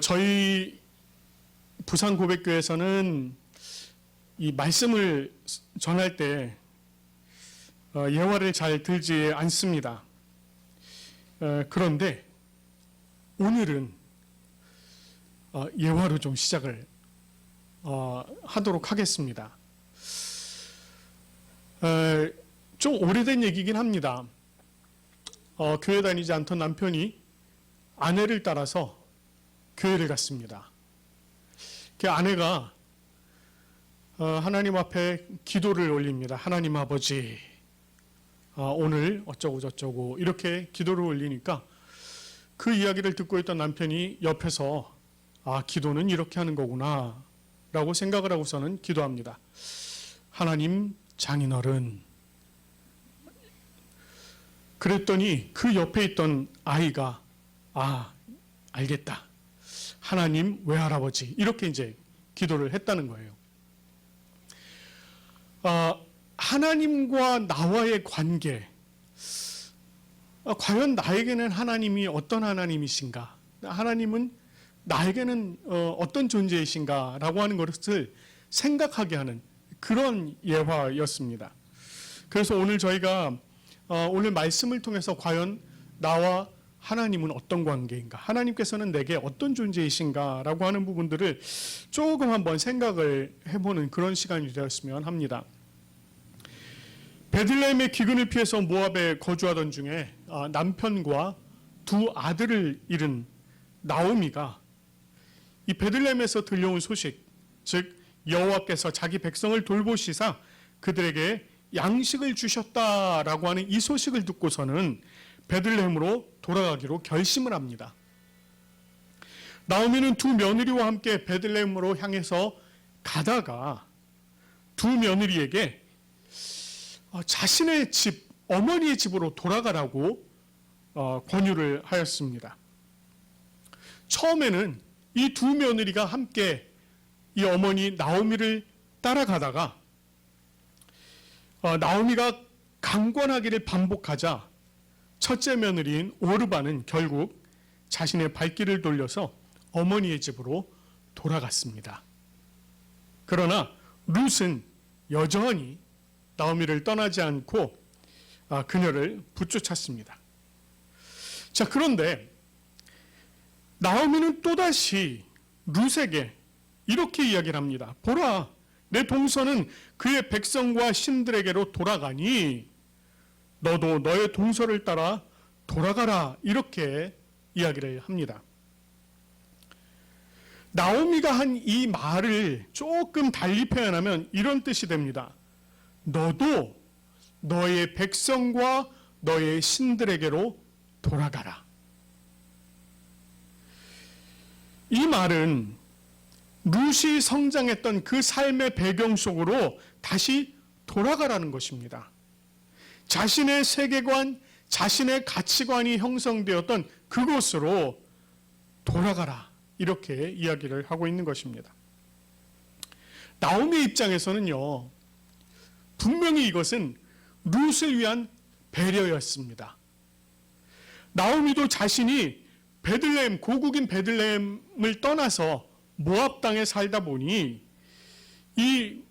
저희 부산 고백교회에서는 이 말씀을 전할 때 예화를 잘 들지 않습니다. 그런데 오늘은 예화로 좀 시작을 하도록 하겠습니다. 좀 오래된 얘기긴 합니다. 교회 다니지 않던 남편이 아내를 따라서 교회를 갔습니다. 그 아내가 하나님 앞에 기도를 올립니다. 하나님 아버지, 오늘 어쩌고 저쩌고 이렇게 기도를 올리니까 그 이야기를 듣고 있던 남편이 옆에서 기도는 이렇게 하는 거구나 라고 생각을 하고서는 기도합니다. 하나님 장인어른. 그랬더니 그 옆에 있던 아이가 알겠다. 하나님 외할아버지 이렇게 이제 기도를 했다는 거예요. 하나님과 나와의 관계, 과연 나에게는 하나님이 어떤 하나님이신가? 하나님은 나에게는 어떤 존재이신가? 라고 하는 것을 생각하게 하는 그런 예화였습니다. 그래서 오늘 저희가 오늘 말씀을 통해서 과연 나와 하나님은 어떤 관계인가? 하나님께서는 내게 어떤 존재이신가? 라고 하는 부분들을 조금 한번 생각을 해보는 그런 시간이 되었으면 합니다. 베들레헴의 기근을 피해서 모압에 거주하던 중에 남편과 두 아들을 잃은 나오미가 이 베들레헴에서 들려온 소식, 즉 여호와께서 자기 백성을 돌보시사 그들에게 양식을 주셨다라고 하는 이 소식을 듣고서는 베들레헴으로 돌아가기로 결심을 합니다. 나오미는 두 며느리와 함께 베들레헴으로 향해서 가다가 두 며느리에게 자신의 집, 어머니의 집으로 돌아가라고 권유를 하였습니다. 처음에는 이 두 며느리가 함께 이 어머니 나오미를 따라가다가 나오미가 강권하기를 반복하자 첫째 며느리인 오르바는 결국 자신의 발길을 돌려서 어머니의 집으로 돌아갔습니다. 그러나 룻은 여전히 나오미를 떠나지 않고 그녀를 붙쫓았습니다. 자, 그런데 나오미는 또다시 룻에게 이렇게 이야기를 합니다. 보라, 내 동서는 그의 백성과 신들에게로 돌아가니 너도 너의 동서를 따라 돌아가라, 이렇게 이야기를 합니다. 나오미가 한 이 말을 조금 달리 표현하면 이런 뜻이 됩니다. 너도 너의 백성과 너의 신들에게로 돌아가라. 이 말은 룻이 성장했던 그 삶의 배경 속으로 다시 돌아가라는 것입니다. 자신의 세계관, 자신의 가치관이 형성되었던 그곳으로 돌아가라, 이렇게 이야기를 하고 있는 것입니다. 나오미의 입장에서는요, 분명히 이것은 룻을 위한 배려였습니다. 나오미도 자신이 베들레헴, 고국인 베들레헴을 떠나서 모압 땅에 살다 보니 이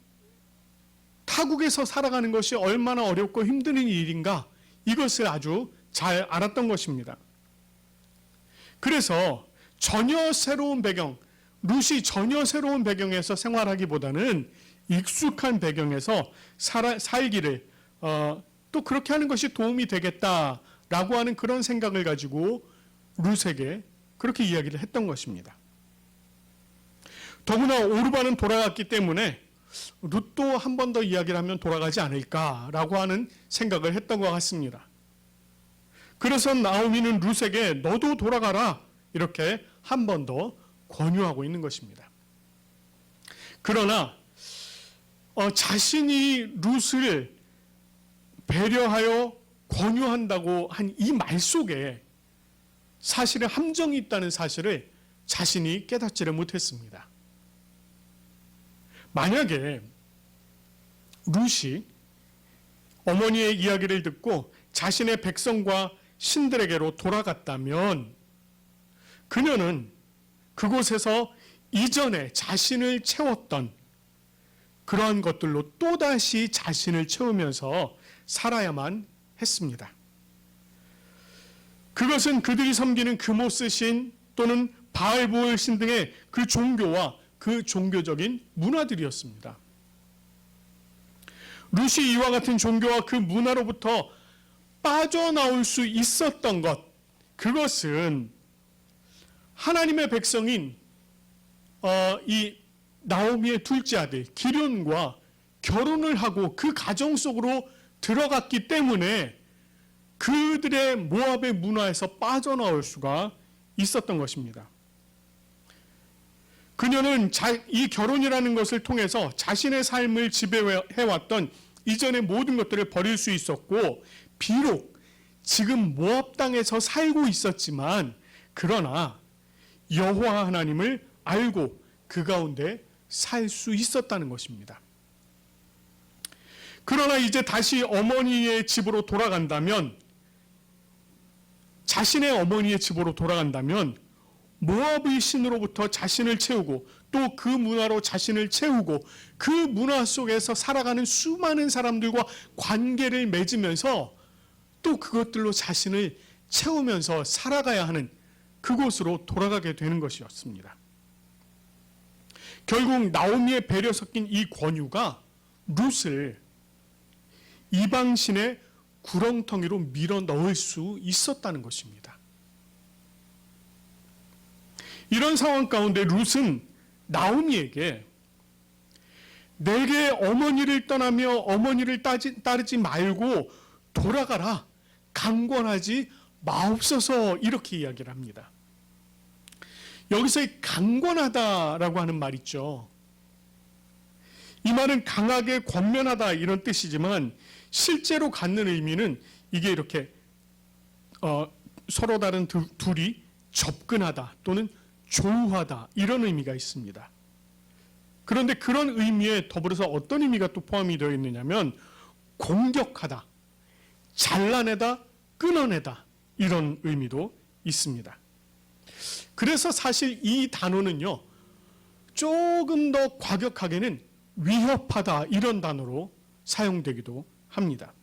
타국에서 살아가는 것이 얼마나 어렵고 힘든 일인가, 이것을 아주 잘 알았던 것입니다. 그래서 전혀 새로운 배경, 룻이 전혀 새로운 배경에서 생활하기보다는 익숙한 배경에서 살기를 또 그렇게 하는 것이 도움이 되겠다라고 하는 그런 생각을 가지고 룻에게 그렇게 이야기를 했던 것입니다. 더구나 오르바는 돌아갔기 때문에 룻도 한 번 더 이야기를 하면 돌아가지 않을까라고 하는 생각을 했던 것 같습니다. 그래서 나오미는 룻에게 너도 돌아가라, 이렇게 한 번 더 권유하고 있는 것입니다. 그러나 자신이 룻을 배려하여 권유한다고 한 이 말 속에 사실은 함정이 있다는 사실을 자신이 깨닫지를 못했습니다. 만약에 룻이 어머니의 이야기를 듣고 자신의 백성과 신들에게로 돌아갔다면 그녀는 그곳에서 이전에 자신을 채웠던 그러한 것들로 또다시 자신을 채우면서 살아야만 했습니다. 그것은 그들이 섬기는 금오스 신 또는 바알보을 신 등의 그 종교와 그 종교적인 문화들이었습니다. 룻이 이와 같은 종교와 그 문화로부터 빠져나올 수 있었던 것, 그것은 하나님의 백성인 이 나오미의 둘째 아들 기럧과 결혼을 하고 그 가정 속으로 들어갔기 때문에 그들의 모압의 문화에서 빠져나올 수가 있었던 것입니다. 그녀는 이 결혼이라는 것을 통해서 자신의 삶을 지배해왔던 이전의 모든 것들을 버릴 수 있었고, 비록 지금 모압 땅에서 살고 있었지만 그러나 여호와 하나님을 알고 그 가운데 살 수 있었다는 것입니다. 그러나 이제 다시 어머니의 집으로 돌아간다면, 자신의 어머니의 집으로 돌아간다면 모압의 신으로부터 자신을 채우고 또 그 문화로 자신을 채우고 그 문화 속에서 살아가는 수많은 사람들과 관계를 맺으면서 또 그것들로 자신을 채우면서 살아가야 하는 그곳으로 돌아가게 되는 것이었습니다. 결국 나오미의 배려 섞인 이 권유가 룻을 이방신의 구렁텅이로 밀어 넣을 수 있었다는 것입니다. 이런 상황 가운데 룻은 나오미에게 내게 어머니를 떠나며 어머니를 따르지 말고 돌아가라, 강권하지 마옵소서, 이렇게 이야기를 합니다. 여기서 이 강권하다라고 하는 말 있죠. 이 말은 강하게 권면하다 이런 뜻이지만 실제로 갖는 의미는 이게 이렇게 서로 다른 둘이 접근하다 또는 조우하다 이런 의미가 있습니다. 그런데 그런 의미에 더불어서 어떤 의미가 또 포함이 되어 있느냐면 공격하다, 잘라내다, 끊어내다 이런 의미도 있습니다. 그래서 사실 이 단어는요, 조금 더 과격하게는 위협하다 이런 단어로 사용되기도 합니다.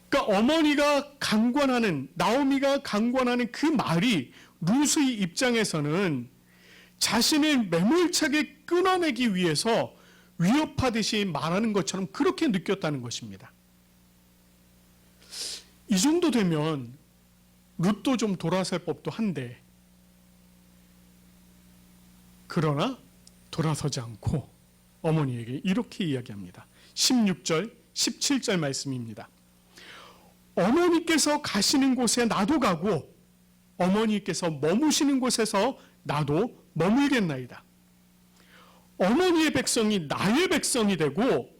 그러니까 어머니가 강권하는, 나오미가 강권하는 그 말이 룻의 입장에서는 자신을 매몰차게 끊어내기 위해서 위협하듯이 말하는 것처럼 그렇게 느꼈다는 것입니다. 이 정도 되면 룻도 좀 돌아설 법도 한데, 그러나 돌아서지 않고 어머니에게 이렇게 이야기합니다. 16절, 17절 말씀입니다. 어머니께서 가시는 곳에 나도 가고 어머니께서 머무시는 곳에서 나도 머물겠나이다. 어머니의 백성이 나의 백성이 되고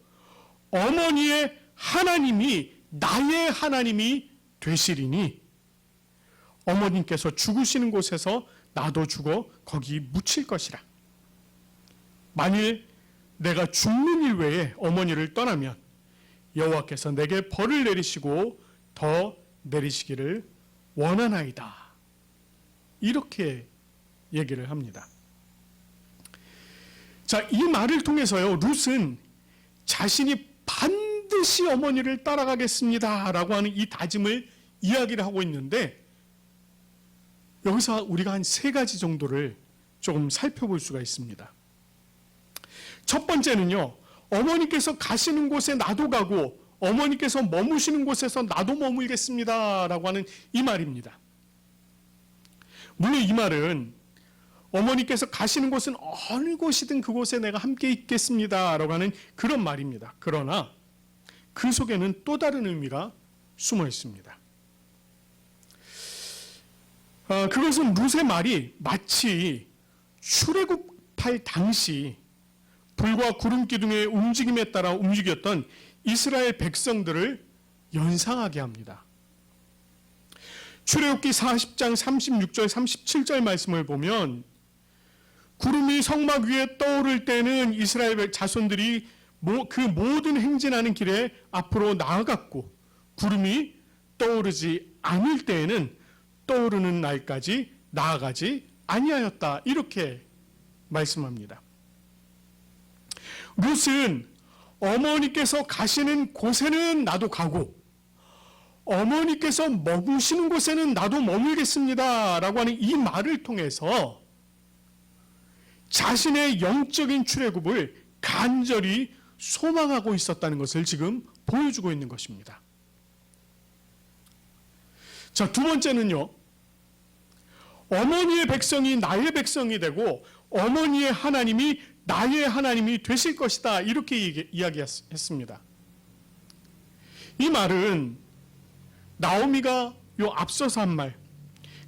어머니의 하나님이 나의 하나님이 되시리니 어머님께서 죽으시는 곳에서 나도 죽어 거기 묻힐 것이라. 만일 내가 죽는 일 외에 어머니를 떠나면 여호와께서 내게 벌을 내리시고 더 내리시기를 원하나이다. 이렇게 얘기를 합니다. 자, 이 말을 통해서요, 룻은 자신이 반드시 어머니를 따라가겠습니다 라고 하는 이 다짐을 이야기를 하고 있는데, 여기서 우리가 한 3가지 정도를 조금 살펴볼 수가 있습니다. 첫 번째는요, 어머니께서 가시는 곳에 나도 가고 어머니께서 머무시는 곳에서 나도 머물겠습니다 라고 하는 이 말입니다. 물론 이 말은 어머니께서 가시는 곳은 어느 곳이든 그곳에 내가 함께 있겠습니다 라고 하는 그런 말입니다. 그러나 그 속에는 또 다른 의미가 숨어 있습니다. 그것은 룻의 말이 마치 출애굽할 당시 불과 구름 기둥의 움직임에 따라 움직였던 이스라엘 백성들을 연상하게 합니다. 출애굽기 40장 36절 37절 말씀을 보면 구름이 성막 위에 떠오를 때는 이스라엘 자손들이 그 모든 행진하는 길에 앞으로 나아갔고 구름이 떠오르지 않을 때에는 떠오르는 날까지 나아가지 아니하였다. 이렇게 말씀합니다. 룻은 어머니께서 가시는 곳에는 나도 가고 어머니께서 머무시는 곳에는 나도 머물겠습니다 라고 하는 이 말을 통해서 자신의 영적인 출애굽을 간절히 소망하고 있었다는 것을 지금 보여주고 있는 것입니다. 자, 두 번째는요, 어머니의 백성이 나의 백성이 되고 어머니의 하나님이 나의 하나님이 되실 것이다. 이렇게 이야기했습니다. 이 말은 나오미가 요 앞서서 한 말,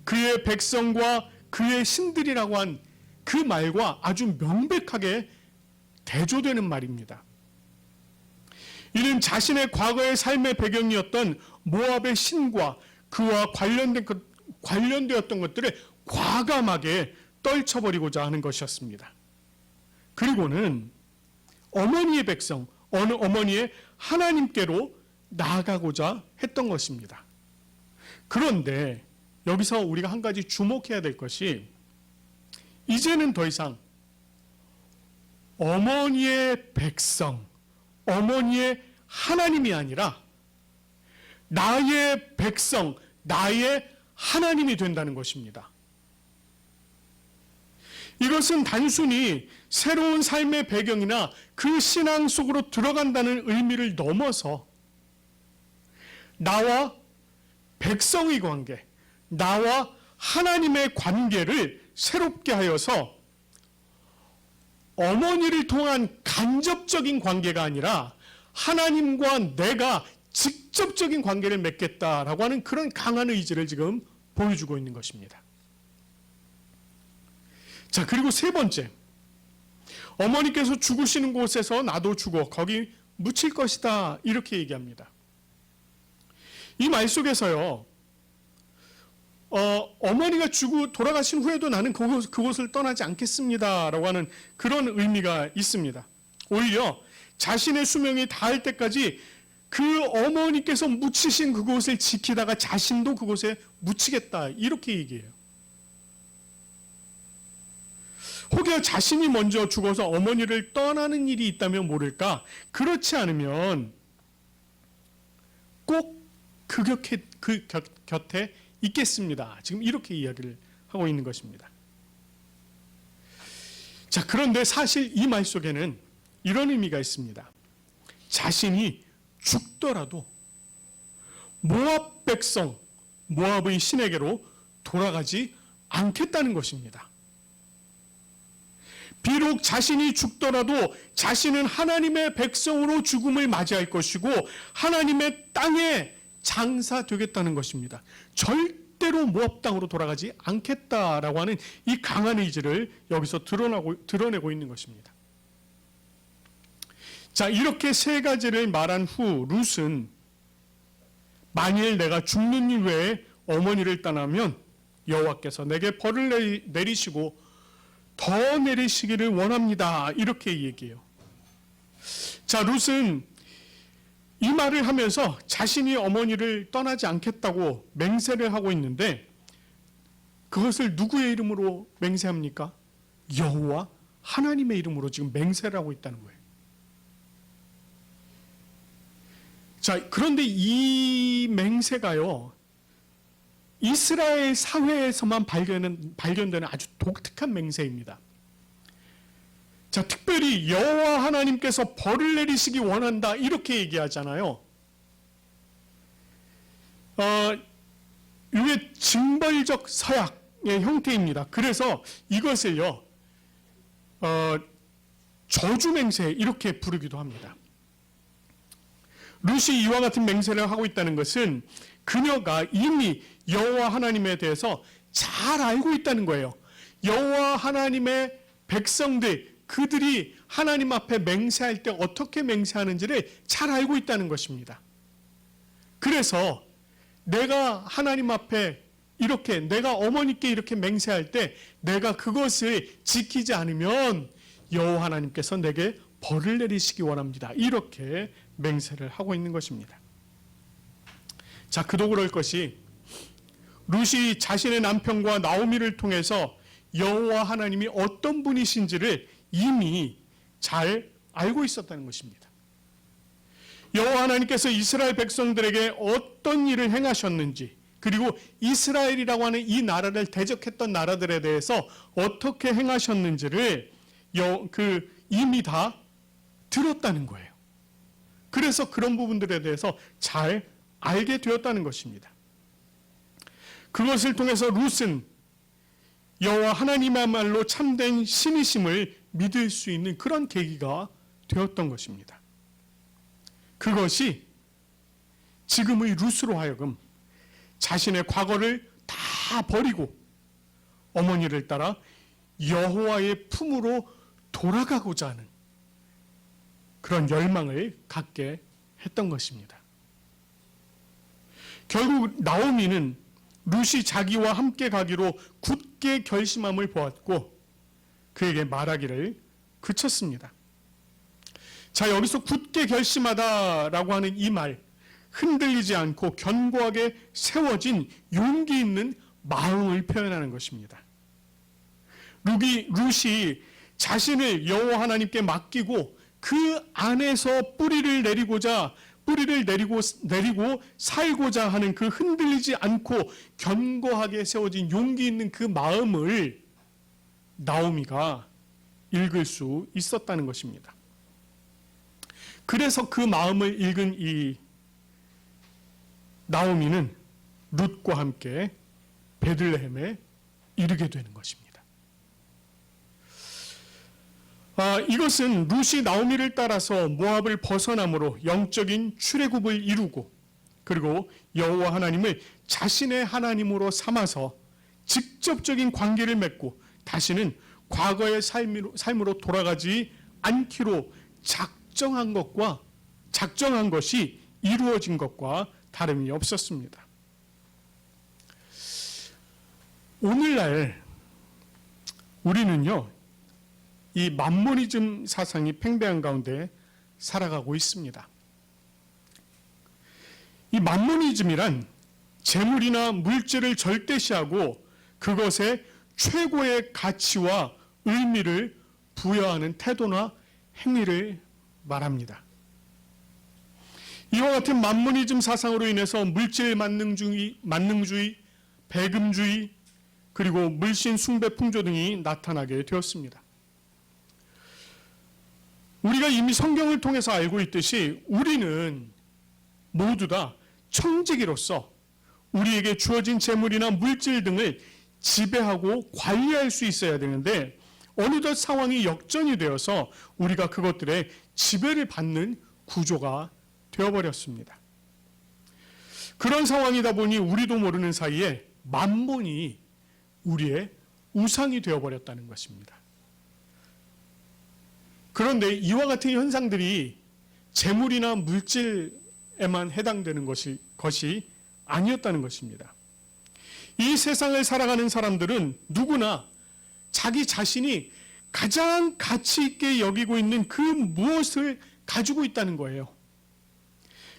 그의 백성과 그의 신들이라고 한 그 말과 아주 명백하게 대조되는 말입니다. 이는 자신의 과거의 삶의 배경이었던 모압의 신과 그와 관련되었던 것들을 과감하게 떨쳐버리고자 하는 것이었습니다. 그리고는 어머니의 백성, 어머니의 하나님께로 나아가고자 했던 것입니다. 그런데 여기서 우리가 한 가지 주목해야 될 것이, 이제는 더 이상 어머니의 백성, 어머니의 하나님이 아니라 나의 백성, 나의 하나님이 된다는 것입니다. 이것은 단순히 새로운 삶의 배경이나 그 신앙 속으로 들어간다는 의미를 넘어서 나와 백성의 관계, 나와 하나님의 관계를 새롭게 하여서 어머니를 통한 간접적인 관계가 아니라 하나님과 내가 직접적인 관계를 맺겠다라고 하는 그런 강한 의지를 지금 보여주고 있는 것입니다. 자, 그리고 세 번째, 어머니께서 죽으시는 곳에서 나도 죽어 거기 묻힐 것이다, 이렇게 얘기합니다. 이 말 속에서요, 어머니가 돌아가신 후에도 나는 그곳을 떠나지 않겠습니다 라고 하는 그런 의미가 있습니다. 오히려 자신의 수명이 닿을 때까지 그 어머니께서 묻히신 그곳을 지키다가 자신도 그곳에 묻히겠다, 이렇게 얘기해요. 혹여 자신이 먼저 죽어서 어머니를 떠나는 일이 있다면 모를까? 그렇지 않으면 꼭 그 곁에 있겠습니다. 지금 이렇게 이야기를 하고 있는 것입니다. 자, 그런데 사실 이 말 속에는 이런 의미가 있습니다. 자신이 죽더라도 모압 백성, 모압의 신에게로 돌아가지 않겠다는 것입니다. 비록 자신이 죽더라도 자신은 하나님의 백성으로 죽음을 맞이할 것이고 하나님의 땅에 장사되겠다는 것입니다. 절대로 모압 땅으로 돌아가지 않겠다라고 하는 이 강한 의지를 여기서 드러내고 있는 것입니다. 자, 이렇게 세 가지를 말한 후 룻은 만일 내가 죽는 일 외에 어머니를 떠나면 여호와께서 내게 벌을 내리시고 더 내리시기를 원합니다, 이렇게 얘기해요. 자, 룻은 이 말을 하면서 자신이 어머니를 떠나지 않겠다고 맹세를 하고 있는데, 그것을 누구의 이름으로 맹세합니까? 여호와 하나님의 이름으로 지금 맹세를 하고 있다는 거예요. 자, 그런데 이 맹세가요, 이스라엘 사회에서만 발견되는 아주 독특한 맹세입니다. 자, 특별히 여호와 하나님께서 벌을 내리시기 원한다, 이렇게 얘기하잖아요. 이게 징벌적 서약의 형태입니다. 그래서 이것을요, 저주맹세 이렇게 부르기도 합니다. 룻이 이와 같은 맹세를 하고 있다는 것은 그녀가 이미 여호와 하나님에 대해서 잘 알고 있다는 거예요. 여호와 하나님의 백성들, 그들이 하나님 앞에 맹세할 때 어떻게 맹세하는지를 잘 알고 있다는 것입니다. 그래서 내가 하나님 앞에 이렇게, 내가 어머니께 이렇게 맹세할 때 내가 그것을 지키지 않으면 여호와 하나님께서 내게 벌을 내리시기 원합니다, 이렇게 맹세를 하고 있는 것입니다. 자, 그도 그럴 것이 룻이 자신의 남편과 나오미를 통해서 여호와 하나님이 어떤 분이신지를 이미 잘 알고 있었다는 것입니다. 여호와 하나님께서 이스라엘 백성들에게 어떤 일을 행하셨는지, 그리고 이스라엘이라고 하는 이 나라를 대적했던 나라들에 대해서 어떻게 행하셨는지를 이미 다 들었다는 거예요. 그래서 그런 부분들에 대해서 잘 알게 되었다는 것입니다. 그것을 통해서 룻은 여호와 하나님이야말로 참된 신이심을 믿을 수 있는 그런 계기가 되었던 것입니다. 그것이 지금의 룻으로 하여금 자신의 과거를 다 버리고 어머니를 따라 여호와의 품으로 돌아가고자 하는 그런 열망을 갖게 했던 것입니다. 결국 나오미는 룻이 자기와 함께 가기로 굳게 결심함을 보았고 그에게 말하기를 그쳤습니다. 자, 여기서 굳게 결심하다라고 하는 이 말, 흔들리지 않고 견고하게 세워진 용기 있는 마음을 표현하는 것입니다. 룻이 자신을 여호와 하나님께 맡기고 그 안에서 뿌리를 내리고 살고자 하는 그 흔들리지 않고 견고하게 세워진 용기 있는 그 마음을 나오미가 읽을 수 있었다는 것입니다. 그래서 그 마음을 읽은 이 나오미는 룻과 함께 베들레헴에 이르게 되는 것입니다. 이것은 룻이 나오미를 따라서 모압을 벗어남으로 영적인 출애굽을 이루고 그리고 여호와 하나님을 자신의 하나님으로 삼아서 직접적인 관계를 맺고 다시는 과거의 삶으로 돌아가지 않기로 작정한 것이 이루어진 것과 다름이 없었습니다. 오늘날 우리는요, 이 만모니즘 사상이 팽배한 가운데 살아가고 있습니다. 이 만모니즘이란 재물이나 물질을 절대시하고 그것에 최고의 가치와 의미를 부여하는 태도나 행위를 말합니다. 이와 같은 만모니즘 사상으로 인해서 물질 만능주의, 배금주의, 그리고 물신 숭배 풍조 등이 나타나게 되었습니다. 우리가 이미 성경을 통해서 알고 있듯이 우리는 모두 다 청지기로서 우리에게 주어진 재물이나 물질 등을 지배하고 관리할 수 있어야 되는데 어느덧 상황이 역전이 되어서 우리가 그것들의 지배를 받는 구조가 되어버렸습니다. 그런 상황이다 보니 우리도 모르는 사이에 만몬이 우리의 우상이 되어버렸다는 것입니다. 그런데 이와 같은 현상들이 재물이나 물질에만 해당되는 것이 아니었다는 것입니다. 이 세상을 살아가는 사람들은 누구나 자기 자신이 가장 가치 있게 여기고 있는 그 무엇을 가지고 있다는 거예요.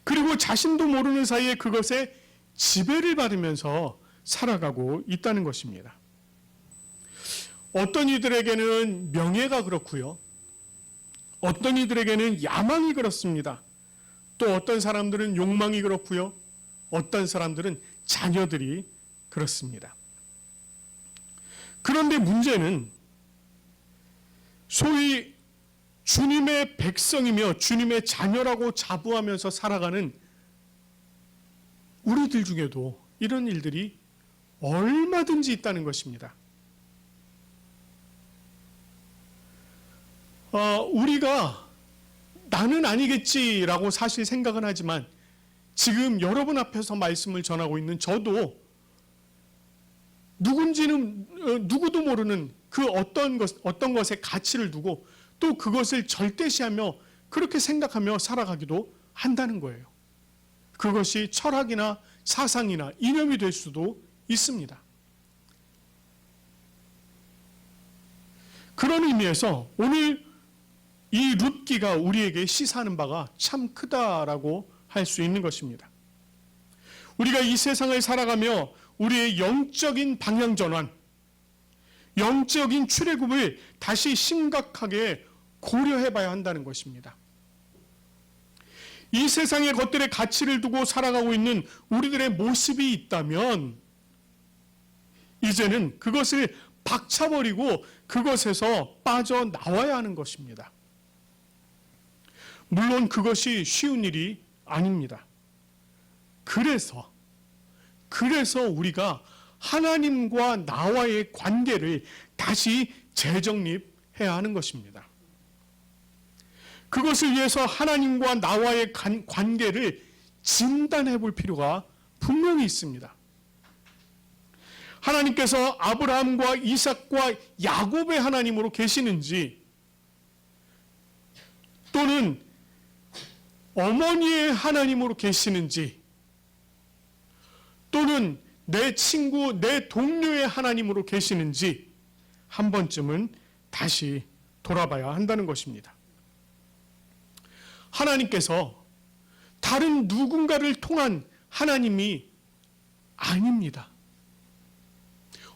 그리고 자신도 모르는 사이에 그것에 지배를 받으면서 살아가고 있다는 것입니다. 어떤 이들에게는 명예가 그렇고요. 어떤 이들에게는 야망이 그렇습니다. 또 어떤 사람들은 욕망이 그렇고요. 어떤 사람들은 자녀들이 그렇습니다. 그런데 문제는 소위 주님의 백성이며 주님의 자녀라고 자부하면서 살아가는 우리들 중에도 이런 일들이 얼마든지 있다는 것입니다. 우리가 나는 아니겠지라고 사실 생각은 하지만 지금 여러분 앞에서 말씀을 전하고 있는 저도 누군지는 누구도 모르는 그 어떤 것에 가치를 두고 또 그것을 절대시하며 그렇게 생각하며 살아가기도 한다는 거예요. 그것이 철학이나 사상이나 이념이 될 수도 있습니다. 그런 의미에서 오늘 이 룻기가 우리에게 시사하는 바가 참 크다라고 할 수 있는 것입니다. 우리가 이 세상을 살아가며 우리의 영적인 방향 전환, 영적인 출애굽을 다시 심각하게 고려해 봐야 한다는 것입니다. 이 세상의 것들의 가치를 두고 살아가고 있는 우리들의 모습이 있다면 이제는 그것을 박차버리고 그것에서 빠져나와야 하는 것입니다. 물론 그것이 쉬운 일이 아닙니다. 그래서 우리가 하나님과 나와의 관계를 다시 재정립해야 하는 것입니다. 그것을 위해서 하나님과 나와의 관계를 진단해 볼 필요가 분명히 있습니다. 하나님께서 아브라함과 이삭과 야곱의 하나님으로 계시는지, 또는 어머니의 하나님으로 계시는지, 또는 내 친구, 내 동료의 하나님으로 계시는지 한 번쯤은 다시 돌아봐야 한다는 것입니다. 하나님께서 다른 누군가를 통한 하나님이 아닙니다.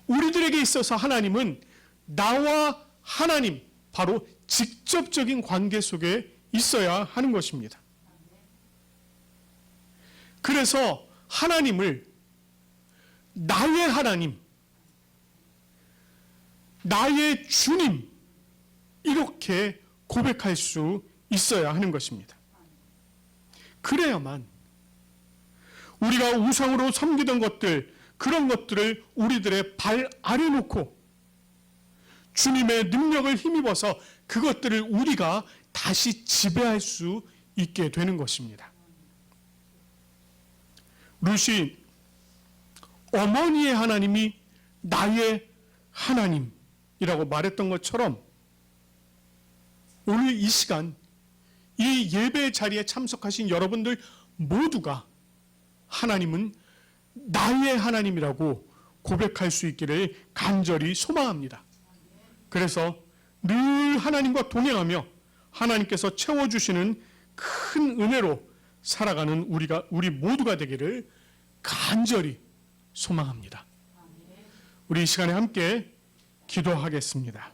우리들에게 있어서 하나님은 나와 하나님, 바로 직접적인 관계 속에 있어야 하는 것입니다. 그래서 하나님을 나의 하나님, 나의 주님, 이렇게 고백할 수 있어야 하는 것입니다. 그래야만 우리가 우상으로 섬기던 것들, 그런 것들을 우리들의 발 아래 놓고 주님의 능력을 힘입어서 그것들을 우리가 다시 지배할 수 있게 되는 것입니다. 룻이 어머니의 하나님이 나의 하나님이라고 말했던 것처럼 오늘 이 시간 이 예배 자리에 참석하신 여러분들 모두가 하나님은 나의 하나님이라고 고백할 수 있기를 간절히 소망합니다. 그래서 늘 하나님과 동행하며 하나님께서 채워주시는 큰 은혜로 살아가는 우리 모두가 되기를 간절히 소망합니다. 우리 이 시간에 함께 기도하겠습니다.